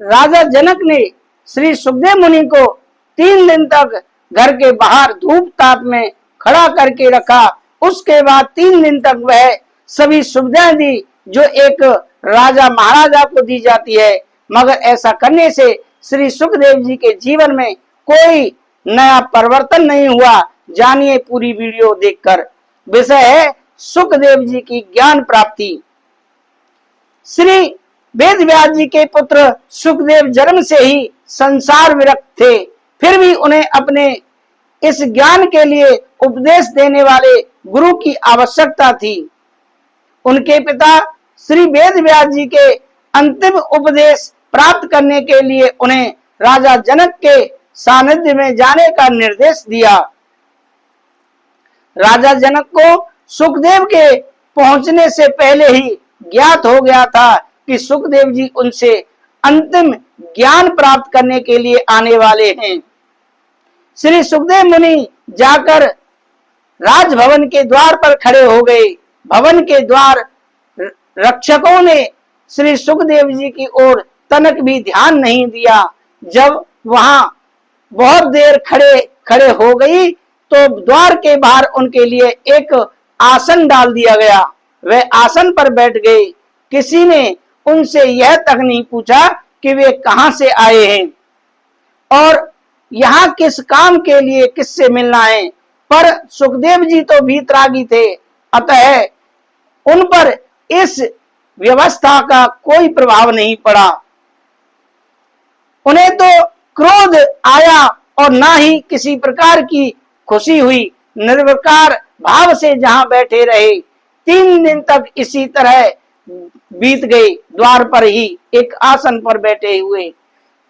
राजा जनक ने श्री सुखदेव मुनि को 3 दिन तक घर के बाहर धूप ताप में खड़ा करके रखा। उसके बाद 3 दिन तक वह सभी सुविधाएं दी जो एक राजा महाराजा को दी जाती है, मगर ऐसा करने से श्री सुखदेव जी के जीवन में कोई नया परिवर्तन नहीं हुआ। जानिए पूरी वीडियो देखकर। विषय है सुखदेव जी की ज्ञान प्राप्ति। श्री वेद व्यास जी के पुत्र सुखदेव जन्म से ही संसार विरक्त थे, फिर भी उन्हें अपने इस ज्ञान के लिए उपदेश देने वाले गुरु की आवश्यकता थी। उनके पिता श्री वेद व्यास जी के अंतिम उपदेश प्राप्त करने के लिए उन्हें राजा जनक के सानिध्य में जाने का निर्देश दिया। राजा जनक को सुखदेव के पहुंचने से पहले ही ज्ञात हो गया था कि सुखदेव जी उनसे अंतिम ज्ञान प्राप्त करने के लिए आने वाले हैं। श्री सुखदेव मुनि जाकर राजभवन के द्वार पर खड़े हो गए। भवन के द्वार रक्षकों ने श्री सुखदेव जी की ओर तनक भी ध्यान नहीं दिया। जब वहां बहुत देर खड़े हो गई तो द्वार के बाहर उनके लिए एक आसन डाल दिया गया। वे आसन पर बैठ गए। किसी ने उनसे यह तक नहीं पूछा कि वे कहां से आए हैं और यहाँ किस काम के लिए किससे मिलना है। पर सुखदेव जी तो भीतरागी थे, अतः उन पर इस व्यवस्था का कोई प्रभाव नहीं पड़ा। उन्हें तो क्रोध आया और ना ही किसी प्रकार की खुशी हुई। निर्विकार भाव से जहां बैठे रहे। 3 दिन तक इसी तरह बीत गए, द्वार पर ही एक आसन पर बैठे हुए।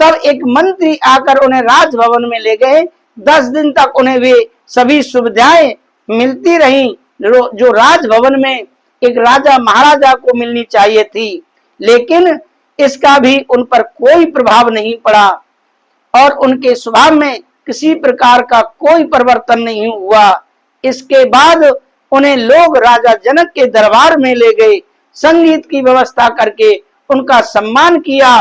तब एक मंत्री आकर उन्हें राजभवन में ले गए। 10 दिन तक उन्हें वे सभी सुविधाएं मिलती रहीं जो राजभवन में एक राजा महाराजा को मिलनी चाहिए थी, लेकिन इसका भी उन पर कोई प्रभाव नहीं पड़ा और उनके स्वभाव में किसी प्रकार का कोई परिवर्तन नहीं हुआ। इसके बाद उन्हें लोग राजा जनक के दरबार में ले गए। संगीत की व्यवस्था करके उनका सम्मान किया।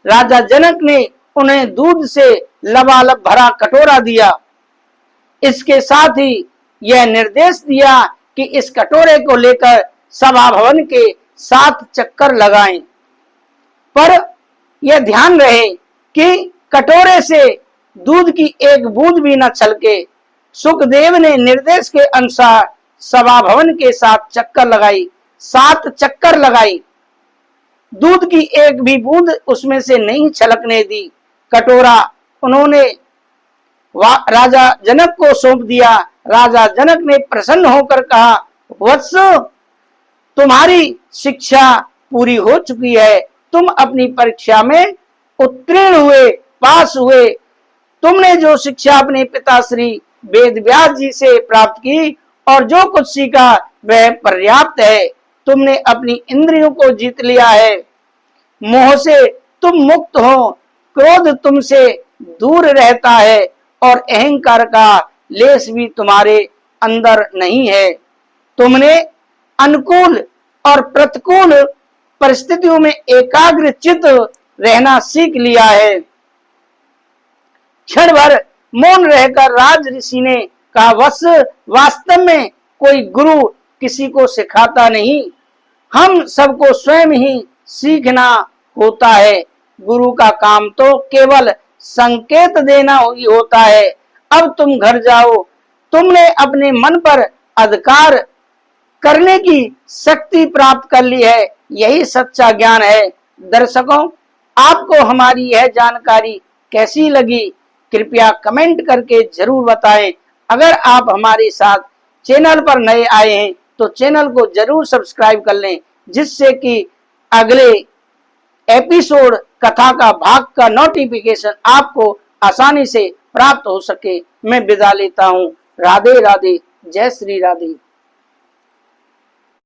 राजा जनक ने उन्हें दूध से लबालब भरा कटोरा दिया। इसके साथ ही यह निर्देश दिया कि इस कटोरे को लेकर सभा भवन के 7 चक्कर लगाएं, पर यह ध्यान रहे कि कटोरे से दूध की एक बूंद भी न छलके। सुखदेव ने निर्देश के अनुसार सभा भवन के 7 चक्कर लगाई। 7 चक्कर लगाई, दूध की एक भी बूंद उसमें से नहीं छलकने दी। कटोरा उन्होंने राजा जनक को सौंप दिया। राजा जनक ने प्रसन्न होकर कहा, वत्स, तुम्हारी शिक्षा पूरी हो चुकी है। तुम अपनी परीक्षा में उत्तीर्ण हुए, पास हुए। तुमने जो शिक्षा अपने पिता श्री वेद व्यास जी से प्राप्त की और जो कुछ सीखा वह पर्याप्त है। तुमने अपनी इंद्रियों को जीत लिया है। मोह से तुम मुक्त हो, क्रोध तुमसे दूर रहता है और अहंकार का लेश भी तुम्हारे अंदर नहीं है। तुमने अनुकूल और प्रतिकूल परिस्थितियों में एकाग्र चित्त रहना सीख लिया है। क्षण भर मौन रहकर राज ऋषि ने कहा, वत्स, वास्तव में कोई गुरु किसी को सिखाता नहीं, हम सबको स्वयं ही सीखना होता है। गुरु का काम तो केवल संकेत देना ही होता है। अब तुम घर जाओ। तुमने अपने मन पर अधिकार करने की शक्ति प्राप्त कर ली है। यही सच्चा ज्ञान है। दर्शकों, आपको हमारी यह जानकारी कैसी लगी कृपया कमेंट करके जरूर बताएं। अगर आप हमारे साथ चैनल पर नए आए हैं तो चैनल को जरूर सब्सक्राइब कर लें, जिससे कि अगले एपिसोड कथा का भाग का नोटिफिकेशन आपको आसानी से प्राप्त हो सके। मैं विदा लेता हूँ। राधे राधे। जय श्री राधे।